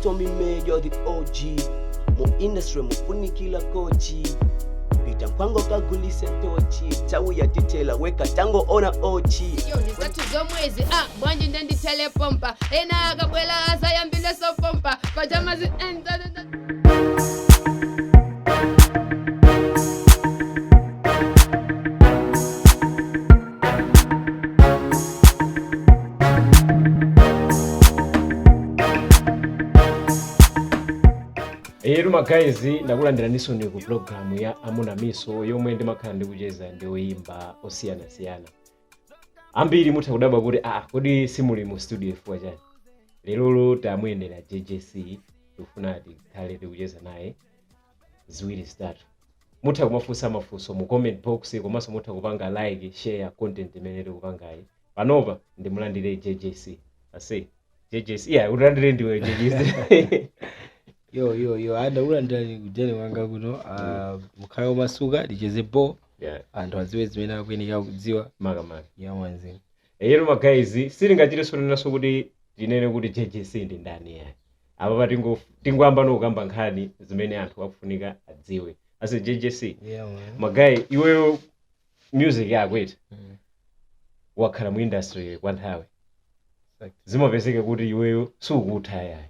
told me, man, you're the OG. Mo industry, mo funikila kochi. Pita mpango kagulise tochi. Tawu ya titela, weka tango ona ochi. Yo, nisatu zomwezi, bwanji ndendi telepompa. Ena akabwela asa ya mbile so pompa. Pajama zi enta. Eruma guys, ndakulandira nisoni ku program ya Amuna Miso yomwe ndimakhala ndikucheza ndi oyimba osiyana. Ambiri mutha kudabwa kuti kodi simuli mu studio chifukwa chani. Lero tamuyendera JJC tufuna tikhale tikucheza naye ziwiri zitatu. Mutha kumafunsa mafunso mu comment box komanso mutha kupanga like, share content imene tikupangayi. Panopa ndimulandire JJC. Ase JJC ulandire ndiwe JJC. Yo, ndakulandira kujeni wanga kuno mukhayo masuka ndicheze bo anthu aziwe zimene akuyenera kudziwa makamaka ya mwanzi. Eruma guys, silingachite sonenaso kuti tinene kuti JJC ndi ndani yayi. Apa tingwamba nokamba nkhani zimene anthu akufunika adziwe. Ase JJC. Magayi iweyo music yako iti. Wakhala mu industry kwa nthawi. Zimapezeka kuti iweyo sukutha yayi.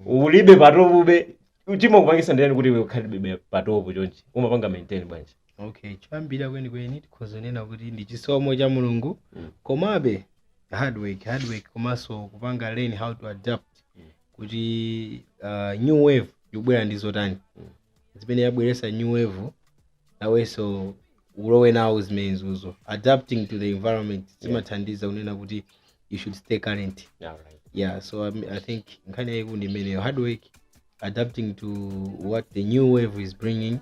Ulibe patobube uchima kupangisa ndani kuti iwe ukhalibe patobo chonchi umapanga maintain bwanji. Okay, chambira kweni tikhozonena kuti ndi chisomo cha Mulungu komabe hard work komanso kupanga learn how to adapt kuti new wave yobwera ndizotani zimene yabweresa new wave nawenso ulowe nawo zimenezo adapting to the environment zimathandiza kunena kuti you should stay current. Yeah, so I think nkhani yayikundi imene hard work adapting to what the new wave is bringing.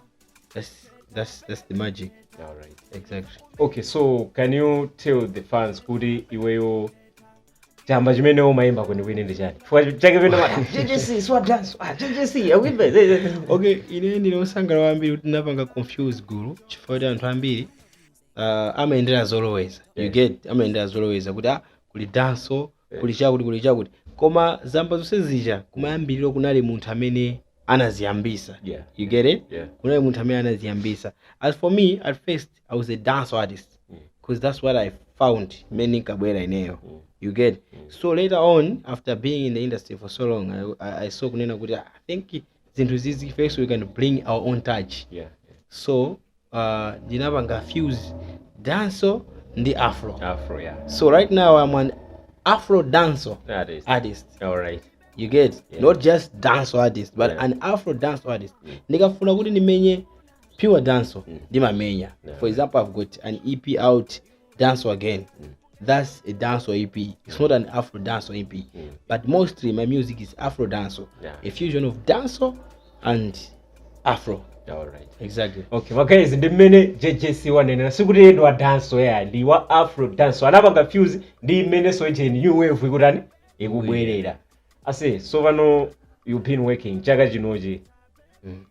That's the magic. All right, exactly. Okay, so can you tell the fans kuti iweyo chamba chimene umayimba kweni ndi chani? Chifukwa chake pena JJC swat dance JJC awimbe. Okay, ine ndinosangala ambiri kuti napanga confuse guru chifukwa anthu ambiri amaendera zoloweza. You get amaendera zoloweza kuti kuli danso kuli chakuti koma zamba zonse zija kumayambiriro kunali munthu amene anaziyambisa. You get it? Kunali munthu amene anaziyambisa. As for me, at first I was a dance artist because that's what I found many kabwera ineyo. You get? So later on, after being in the industry for so long, I saw kunena kuti I think zinthu zizi first we can bring our own touch. So ndinapanga fuse danso ndi afro. So right now I'm an Afro dancer artist. All right. You get? Not just dance artist, but an Afro dance artist. Nikafuna kuti nimenye pure dancer ndimamenya. For example, I've got an EP out, Dance Again. That's a dance EP. It's not an Afro dance EP. But mostly my music is Afro dance. A fusion of dancer and Afro. All right. Exactly. Okay, guys, the minute JJC wanena sikuti edwa dance ya ndi wa Afro dance anapanga fuse ndi mene so je new wave ikutani ikubwerera. Ase so vano you been working chaka chinoje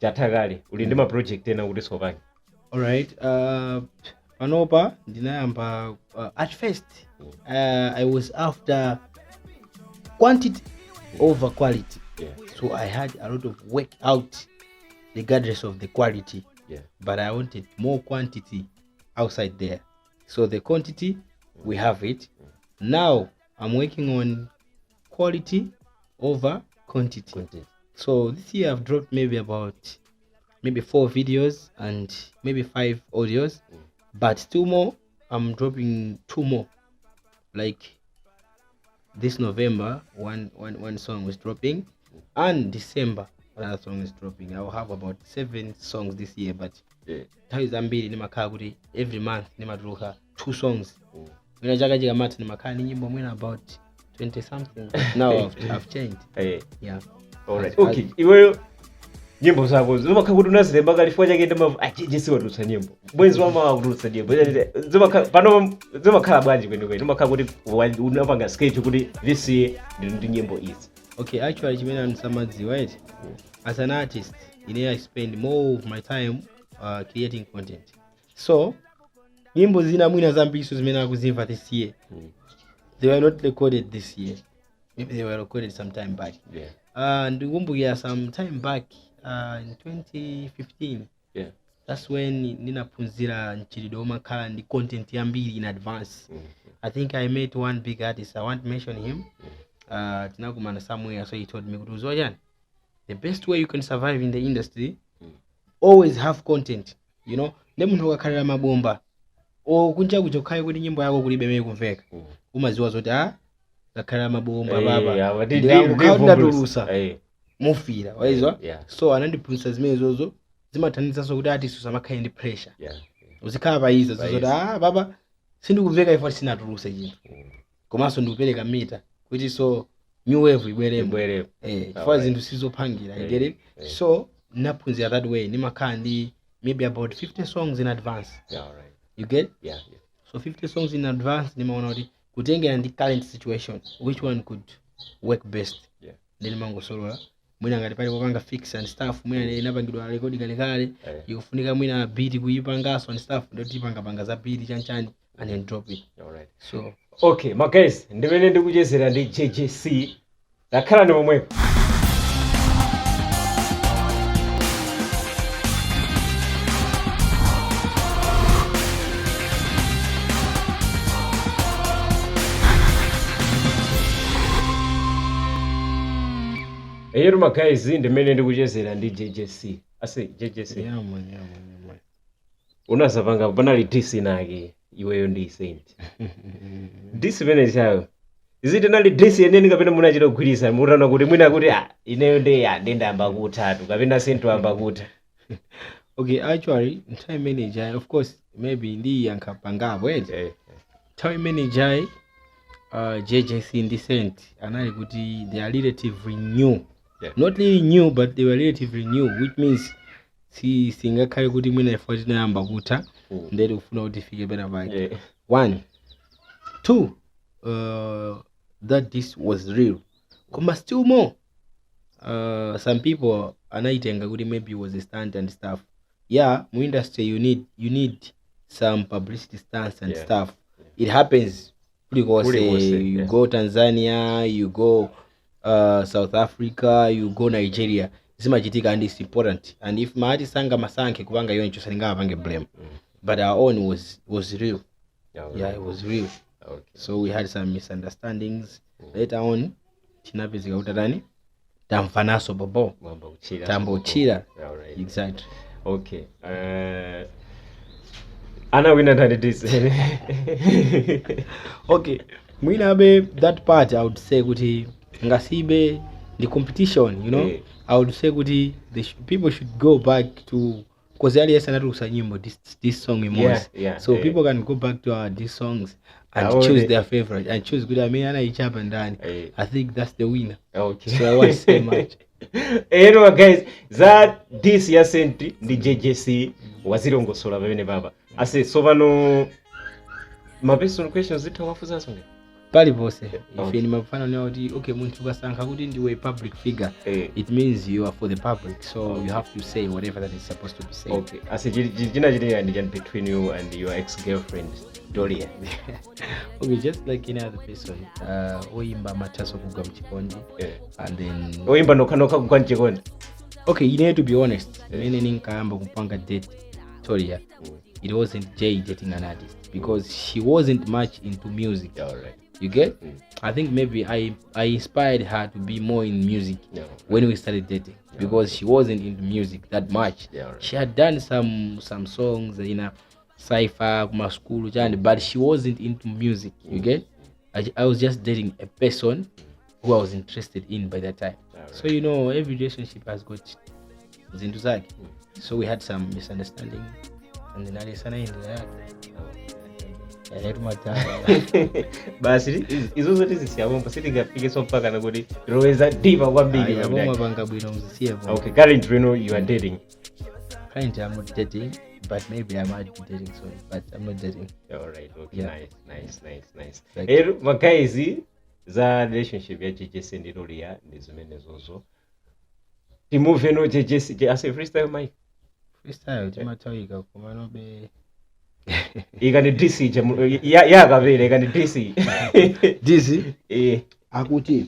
chatakale uli ndi ma project ena kuti sopanga. All right. Panopa ndinayamba at first I was after quantity over quality. So I had a lot of work out regardless of the quality, but I wanted more quantity outside there. So the quantity, we have it. Now I'm working on quality over quantity. So this year I've dropped maybe 4 videos and maybe 5 audios, but 2 more. I'm dropping 2 more. Like this November, one song was dropping, and December another song is dropping. I will have about 7 songs this year, but Zambiri nimakaguri every month nimadruka 2 songs. When I jaga mat nimakani nyimbo mwina about 20 something. Now I've changed. Yeah. All right. Okay. Iweyo nyimbo zako zimakhakuti unazilemba kalifua chake ndema JJC watutsa nyimbo. Bwenzi wama wakututsa nyimbo. Zimakhala bwanji kweni zimakhakuti unapanga schedule kuti this year ndi nyimbo izi. Okay, actually chimene nisamadziwa right? As an artist, I spend more of my time creating content. So, nyimbo zina mwina zambiri zimene akuzimva this year. They were not recorded this year. maybe they were recorded some time back. Yeah. Ndikumbukira some time back in 2015. Yeah. That's when ninaphunzira mchitidwe omakhala ndi content yambiri in advance. I think I met one big artist, I won't mention him. Tinakumana somewhere, so he told me kuti uzojani, the best way you can survive in the industry, always have content, you know. Ndi munthu ukakhalira mabomba kunja kuchokhayo kuti nyimbo yako kulibe imene kumveka, umaziwa zoti ukakhalira mabomba baba ndikakutulusa mufira waizwa. So anandiphunzitsa zimene zozo zimathandizanso kuti artist usamakhale ndi pressure. Uzikhala payiza zozoti baba sindikumveka ifo sinatuluse chinthu, komanso ndikupereka mita kuti so new wave ibweremo chifukwa zinthu sizopangira, you get it. So naphunzira that way, ndimakhala ndi maybe about 50 songs in advance. You get? So 50 songs in advance, ndimaona kuti kutengera ndi current situation which one could work best. Then mangosolola mwina ngati pali popanga fix and stuff, mwina inapangidwa record kalekale ikufunika mwina beat kuyipangaso and stuff, ndoti panga za beat chanchani and then drop it. So okay my guys, ndimene ndikuchezera ndi JJC, dakhala ndi momwepo. Eyeru my guys, ndimene ndikuchezera ndi JJC. Ase JJC. Yeah man. Unasapanga panali DC nake iweyo ndi Saint. DC mene chayo. Iziti nali DC yeneni kapena munachita kugwirisa mutana kuti mwina kuti ineyo ndendamba kutatu kapena Saint amba kuta. Okay, actually time manager of course maybe ndi yankapangapo time manager JJC ndi Saint anali kuti they are relatively new. Not really new, but they were relatively new, which means singakhale kuti mwina ifo tinayamba kuta ndeti kufuna kuti ifike pena pake. 1 2 that this was real. Koma still more some people anaitenga kuti maybe it was a stunt and stuff. Yeah, mu industry you need some publicity stunts and stuff. It happens because you go Tanzania, you go South Africa, you go Nigeria, zimachitika and it's important. And if maati sanga masanke kubanga yoncho salinga apange blame, but our own was real. It was real. So we had some misunderstandings. Later on tinapezeka utatani tamfanaso bobo tambo uchira. Exactly. Okay. Ana wina tani this. Okay, mwina be that part I would say kuti ngasibe the competition, you know. I would say kuti people should go back to, because earlier sanatusa nyimbo this song imos. So people can go back to these songs and choose their favorite and choose good. I mean ana ichapa ndani. I think that's the winner. Okay. So I won't say much. Anyway guys, that this year sent the JJC wazirongosola bene baba. Ase so vano my personal questions zitawafuza songe. Pali pose if any mafano ni kuti okay muntu ukasankha kuti ndiwe public figure, it means you are for the public, so you have to say whatever that is supposed to be said. Okay, as jina jini between you and your ex-girlfriend Toria. Okay, just like any other person, oimba mataso kugwa mchikondi and then oimba noka kugwa mchikondi. Okay, you need to be honest. Mene ninkaamba kupanga date Toria, it wasn't Jay dating an artist because she wasn't much into music. You get? I think maybe I inspired her to be more in music when we started dating because she wasn't into music that much. She had done some songs in a cypher, school, but she wasn't into music. You get? I was just dating a person who I was interested in by that time. So you know, every relationship has got zinduzaki. So we had some misunderstanding, and then I sana in that. Basi izo zote zisiyabomba sitingafike so mpaka nakoti roweza diva kwa big yabomba banga bwino mzisiyevo. Okay, currently you are dating. Currently I'm not dating, but maybe I might be dating soon, but I'm not dating. Alright, okay, nice. Makaizi za relationship ya JJC ndi Toria ndizimene zozo. Timove no JJC ase freestyle mic. Freestyle timatawika kumano be ikani DC ya kavele ikani DC DC akuti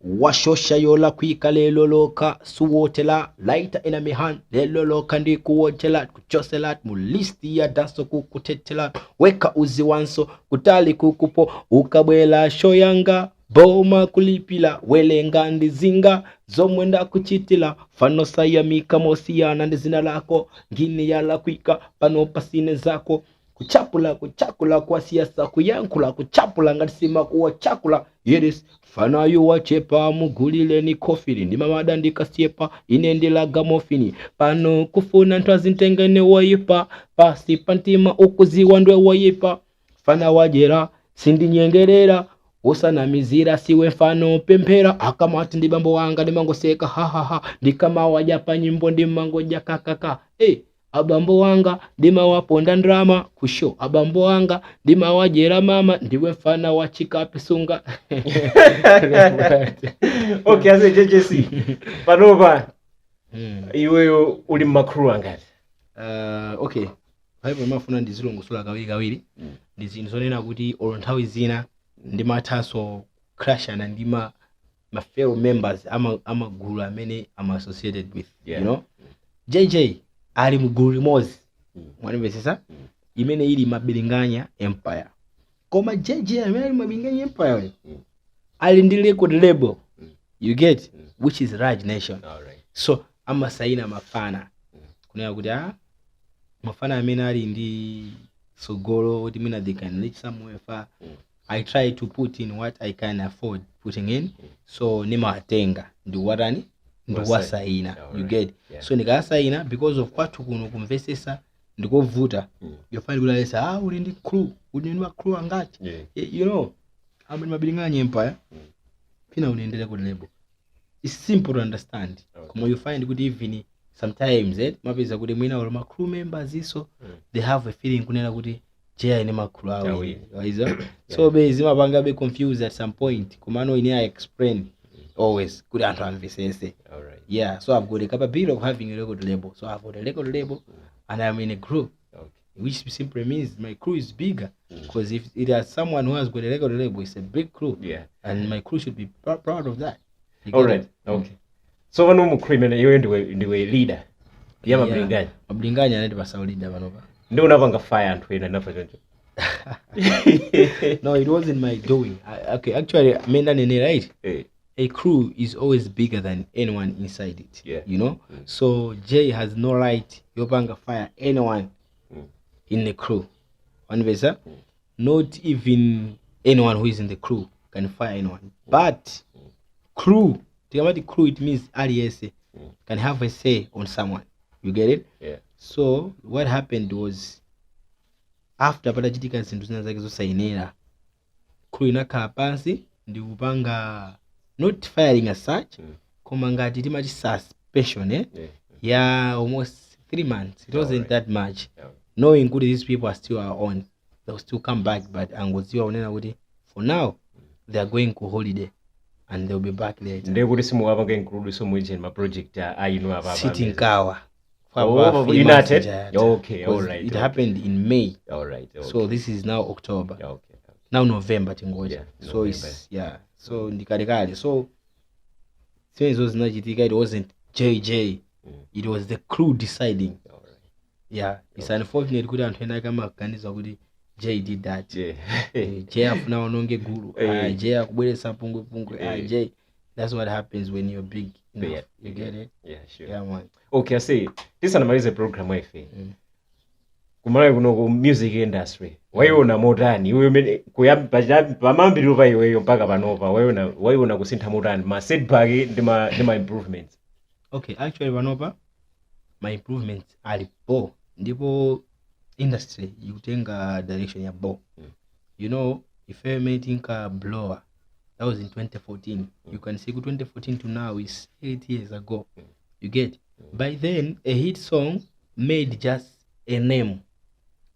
washosha yola kwika lelo loka suwotela laita ina mihan lelo loka ndi kuwotela kuchosela mulisti ya danso kukutetela weka uzi wanso kutali kukupo ukabwela shoyanga boma kulipila welenga ndizinga zomwenda kuchitila fano sayamika mosiyana ndi zina lako ngini yala kwika pano pasine zako kuchakula kwa siasa kuyankula kuchapula ngatisima kuwa chakula yeres fana yu wachepa mugulile ni kofiri ndi mamada ndikasiepa inendilaga mofini pano kufuna ntwazintengene woyipa pasi pantima ukuziwa ndwe woyipa fana wajera sindinyengerera usanamizira siwe mfano pempera akamati ndi bambo wanga ndimangoseka hahaha ndikama wajapa nyimbo ndimangoja kakaka abambo wanga ndimawaponda ndrama kusho abambo wanga ndimawajera mama ndiwe mfana wa chikapi sunga. Okay, ase JJC panopa iweyo uli makru angati? Okay, paipo mafuna ndizilongosula kawiri ndizonena kuti olo nthawi zina ndimathaso crashana ndima my fellow members amagulu amene I'm associated with, you know. JJ ali mugulu limodzi mwanimvesesa imene ili Mabilinganya Empire, koma JJ amene ali Mabilinganya Empire ali ndi record label, you get, which is Raj Nation. So amasaina mafana kunena kuti mafana amene ali ndi sogolo kuti mina they can reach somewhere far. I try to put in what I can afford putting in, so nimatenga ndiwatani ndiwasaina, you get. So ndikasaina because of kwathu kuno kumvesesa ndikovuta yofani kulalesa uli ndi crew, uli ndi crew angati, you know. I'm in Mabilinganya Empire pina unaendelea ku label. It's simple to understand. Kama you find good even sometimes mapeza kuti mwina wala ma crew members iso they have a feeling kunena kuti jaya ni makuru awo waiza. So bezi mapanga be confused at some point kumano ini I explain always good antu amvesese. Yeah, so I've got a capability of having a record label. So I've got a record label and I'm in a group, which simply means my crew is bigger, because if it has someone who has got a record label, it's a big crew, and my crew should be proud of that. Alright, okay. So wano mukrimene iwe ndiwe leader ya Mabilinganya. Mabilinganya ndi basa leader panopa. Ndio unapanga fire anthu ena nafa choncho. No, it wasn't my doing. Okay, actually menda nene, right? A crew is always bigger than anyone inside it, you know. So Jay has no right yopanga fire anyone in the crew. One visa, not even anyone who is in the crew can fire anyone. But crew, the crew, it means alias can have a say on someone. You get it? So what happened was, after patachitika zinthu zina zake zosainera, crew inakhala pansi ndi kupanga not firing as such, koma ngati timati suspension ya almost 3 months. It wasn't that much, knowing good these people are still on, they'll still come back, but angoziwa unena kuti for now they are going to holiday and they'll be back later. Nde kuti simu wapanga include so much in my project ayinu apa sitting kawa United. Okay, all right. It happened in May. All right. Okay. So this is now October. Okay. Now November tingoja. So November. it's so ndikalikali. So since was nachitika, it wasn't JJ. It was the crew deciding. All right. Yeah, it's unfortunate kuti anthu ena kama kanisa kuti J did that. J afuna ononge guru. J akubweresa pungwe. J. That's what happens when you're big enough. You get it? Yeah, sure. Yeah, man. Okay, I see. This anamaliza program wife. Kumalawi kuno ku music industry. Waiona modani. Wewe kuyamba pamambiri uva iweyo mpaka panopa. Waiona kusintha modani. Ma setback ndi ma improvements. Okay, actually panopa my improvements are bo. Ndipo industry yutenga direction ya bo. You know, if I may think a blower, that was in 2014. You can see 2014 to now is 8 years ago. You get? By then, a hit song made just a name.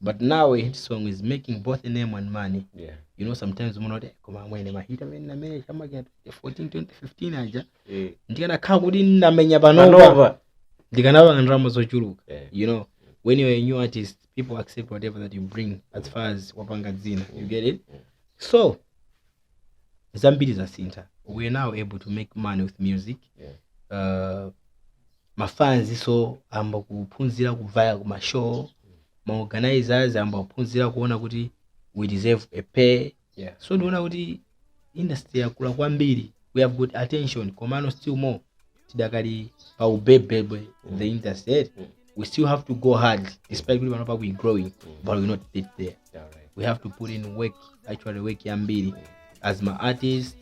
But now a hit song is making both a name and money. Yeah. You know, sometimes you know that kama mwene mahita mena mena kama get 2015 aja. Ndikana kagudi namenya banova. Ndikana bandrama zochuluka. You know, when you're a new artist, people accept whatever that you bring as far as wapanga zina. You get it? So zambiri zasintha. We are now able to make money with music. Mafans so amba kuphunzira kuvaya kuma show, ma organizers amba kuphunzira kuona kuti we deserve a pay. So ndiona kuti industry yakula kwambiri, we have got attention komano still more tidakali pa ubebebe the industry. We still have to go hard despite we growing, but we're not yet there. We have to put in work, actually work yambiri as my artist.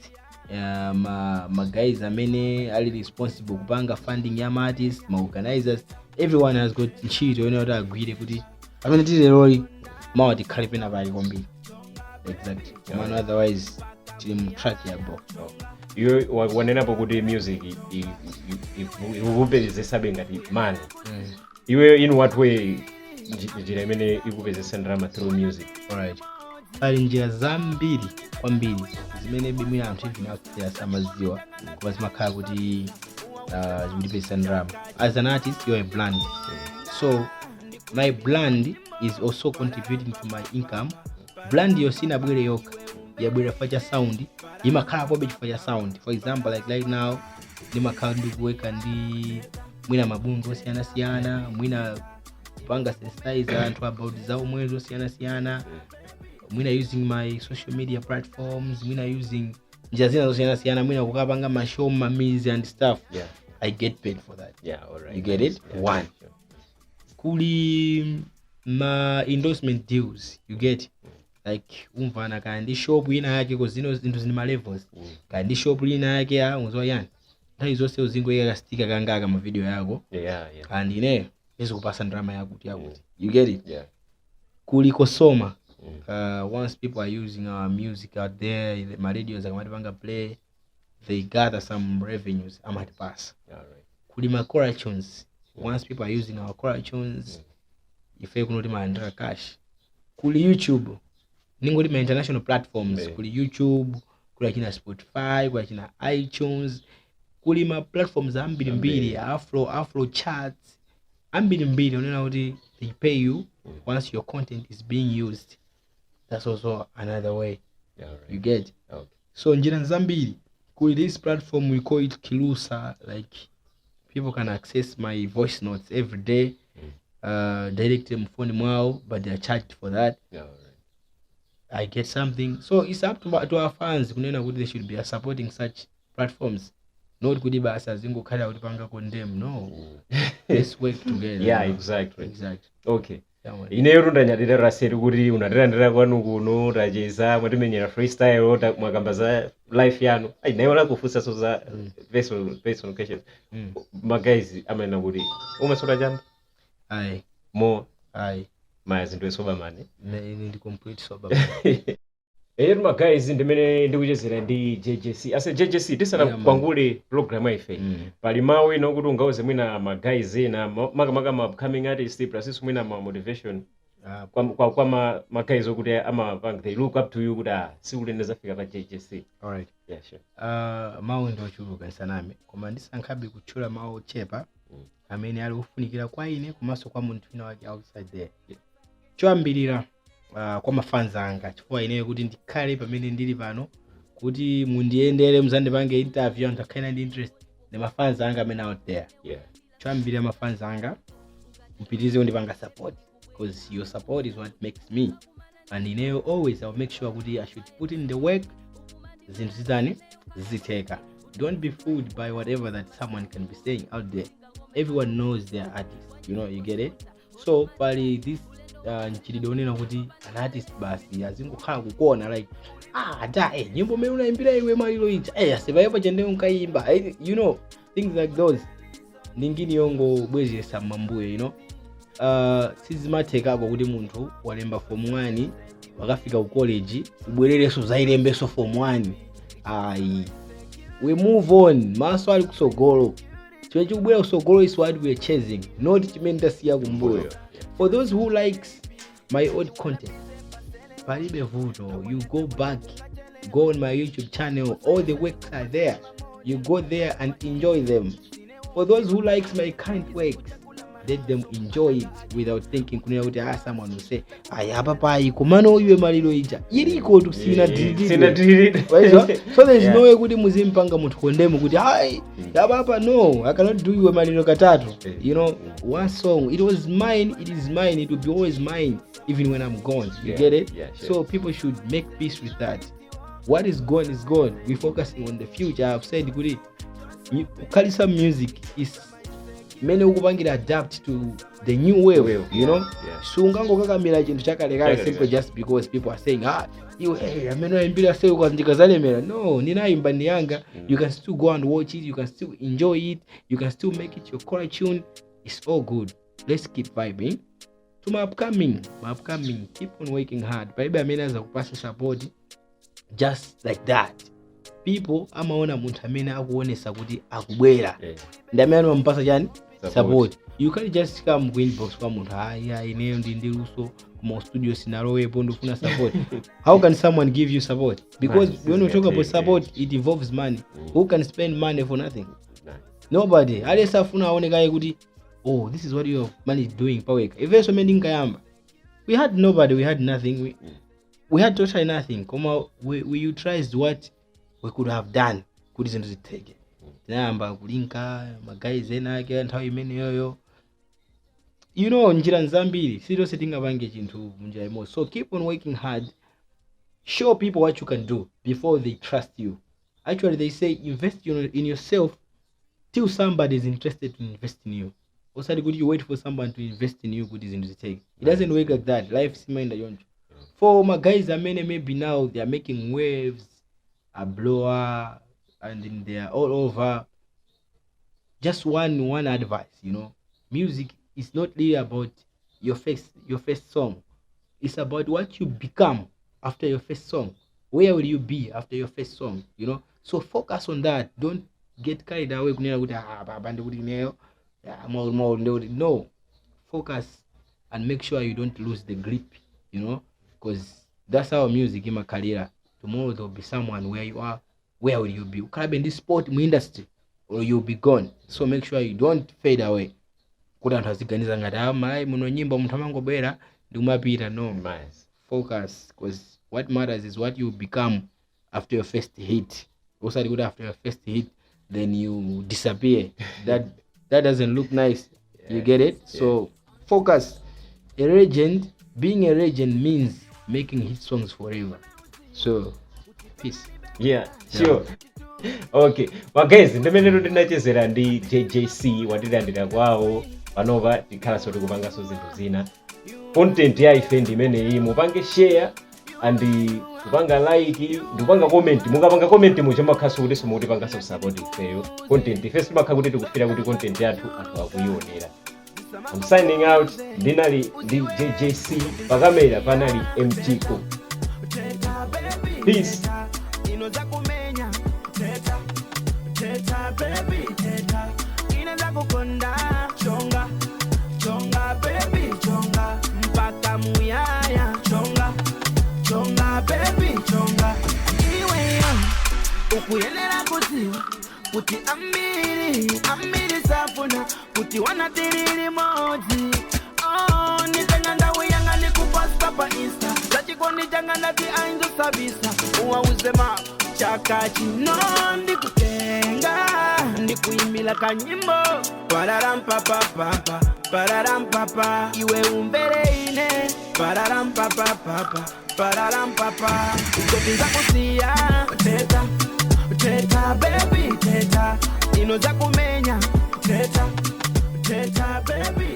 My guys amene are responsible kupanga funding ya artists, my organizers, everyone has got nchito yone agreed kuti amene tili lori mawa tikhale pena pali kwambiri. Exactly. Man, otherwise tili mu track ya bro. Iwe wanenapo kuti music ikupezesa ngati money. Iwe in what way njira imene ikupezesa ndalama through music? Alright. Pali njira zambiri kwambiri zimene bimwe anthu ivina samaziwa kuba zimakhala kuti zimulipesa ndalama. As an artist, you're a brand. So my brand is also contributing to my income. Brand yosina bwere yoka yabwera facha sound imakhala pobe chifanya sound. For example, like right now ndimakhala ndikuweka ndi mwina mabungo siyana mwina kupanga sensitize anthu about zawo mwezo siyana mwina using my social media platforms, mwina using njia zina siyana mwina kukapanga mashow mamizi and stuff. I get paid for that. Alright. You get it? One. Kuli ma endorsement deals, you get like umvana kandi shop ina yake ko zino zinto zina levels. Kandi shop ina yake unzo yani nthawi zonse uzingo yakastika kangaka ma video yako. Kandi ine ezikupasa ndalama yakuti. You get it? Kuli kosoma. Once people are using our music out there, my radios are play, they gather some revenues. I'm at pass. Kuli ma chorus tunes. Once people are using our chorus tunes, if you can not cash. Kuli YouTube. Ningo ma international platforms. Kuli YouTube, kuli kina Spotify, kuli kina iTunes. Kuli ma platforms ambili Afro charts. Ambili unaona kuti they pay you once your content is being used. That's also another way. You get? Okay. So njira nzambiri kuli this platform we call it Kilusa, like people can access my voice notes every day. Direct them phone mwao, but they are charged for that. I get something. So it's up to our fans kunena kuti they should be supporting such platforms. Not kuti basa zingo khala kuti panga condemn. No. Let's work together. Exactly. Okay. Ineyo ndanyadira raseri kuti unatirandira kwanu kuno racheza mwatimenyera freestyle mwakamba za life yanu. Nayo lakufusa so za personal questions. My guys amena kuti umasora jamba? Mo maya zinto esoba mane. Ndi complete soba. My guys ndimene ndikuchezera ndi JJC. Ase JJC tisana kwangule program ife. Pali mawe nokuti ungauze mwina ma guys na maka ma upcoming artists plus mwina ma motivation. Kwa ma guys okuti they look up to you kuti sikulendeza fika pa JJC. Alright. Yeah, sure. Mawe ndo chuluka nsaname. Koma ndisankhabe kuchula mawe chepa. Amene ali kufunikira kwa ine komanso kwa munthu wina wake outside there. Choyambirira kwa mafans anga chifukwa ineyo kuti ndikhale pamene ndili pano kuti mundiendere muzandipange interview anthu akhale ndi interest ne mafans anga amene out there. Choyambirira mafans anga mpitirize kundipanga support because your support is what makes me, and ineyo always I'll make sure kuti I should put in the work zinthu zizitheka. Don't be fooled by whatever that someone can be saying out there. Everyone knows their artist, you get it? So pali this nchilidonena kuti an artist basi azingokhala kukuona like nyimbo mimi unaimbira iwe malilo ichi asivayepo chende unkaimba, things like those. Ningini yongo bwezesa mambuye, sizimathekako kuti munthu walemba form 1 wakafika ku college ubwerereso zailembeso form 1. We move on, maso ali kusogolo. Chimene chikubwera kusogolo is what we are chasing, not chimene tasiya kumbuyo. For those who likes my old content, palibe vuto, you go back, go on my YouTube channel, all the works are there. You go there and enjoy them. For those who likes my current works, let them enjoy it without thinking kunena kuti someone will say apa pai kumano iwe maliro ija iriko tusina dididwe. So there's no way kuti muzimpanga munthu kondemu kuti apa no, I cannot do iwe maliro katatu. You know, one song, it was mine, it is mine, it will be always mine even when I'm gone. You get it? So people should make peace with that. What is gone is gone. We're focusing on the future. I've said kuti Kalisa music is many ukupangira adapt to the new wave, you know. So ungangokakamira chintu chakalekale simply just because people are saying iwe ameno imbira say ukandikazalemera. No, ninaimba ni yanga. You can still go and watch it, you can still enjoy it, you can still make it your core tune. It's all good. Let's keep vibing. To my upcoming, keep on working hard. Baby amena za kupasa support just like that. People amaona munthu amene akuonesa kuti akubwera ndamene mampasa chani support. You can't just come ku inbox kwa munthu ineyo ndiluso kuma studio sinalowepo ndifuna support. How can someone give you support? Because when we talk about support, it involves money. Who can spend money for nothing? Nobody. Alesa afuna aonekaye kuti this is what your money is doing per week. If so many nkayamba, we had nobody, we had nothing, we had totally nothing. We utilized what we could have done. Kuti zinthu zitheke tinayamba kulinka magayizi ena ake nthawi imene yoyo, you know, njira nzambiri sitonse tingapange chinthu munjira imodzi. So keep on working hard, show people what you can do before they trust you. Actually they say invest in yourself till somebody is interested to invest in you. Also good you wait for someone to invest in you kuti zinthu zitheke. It doesn't work like that. Life simaenda yonjo. For my guys amene maybe now they are making waves, a blower, and then they are all over. Just one advice, you know, music is not really about your first song. It's about what you become after your first song. Where will you be after your first song? You know, so focus on that. Don't get carried away. No, focus and make sure you don't lose the grip. You know, because that's how music in my career. Tomorrow there will be someone where you are. Where will you be? You can be in this sport industry, or you'll be gone. So make sure you don't fade away. No, focus, because what matters is what you become after your first hit. Also, after your first hit, then you disappear. That doesn't look nice. You get it? So focus. Being a legend means making hit songs forever. So peace. Yeah, sure. Okay, guys, ndimene ndinachezera ndi JJC watilandira kwawo panova tikhala soti kupanga so zinthu zina. Content ya ife ndimene mupange share and kupanga like, ndipanga comment. Mukapanga comment mucho makhaso kuti somuti panga so support ifeyo. Content ife simakha kuti tikufira kuti content yathu anthu akuyionera. I'm signing out. Dinali JJC pakamera panali MTko. Peace. Teta baby teta inaweza kukonda chonga baby chonga mpaka muyaya chonga baby chonga iwe ukuyenera kuti amiri safuna kuti wanatiriri modzi nitenga ndawe yanga nikupasta pa insta zachikondi changa ndati ainzo sabisa uwauze chaka chino ndikutenga ndikuimila kanyimbo pararampapa iwe umbere ine pararampapa ukotinza kusiya teta baby teta inoza kumenya teta baby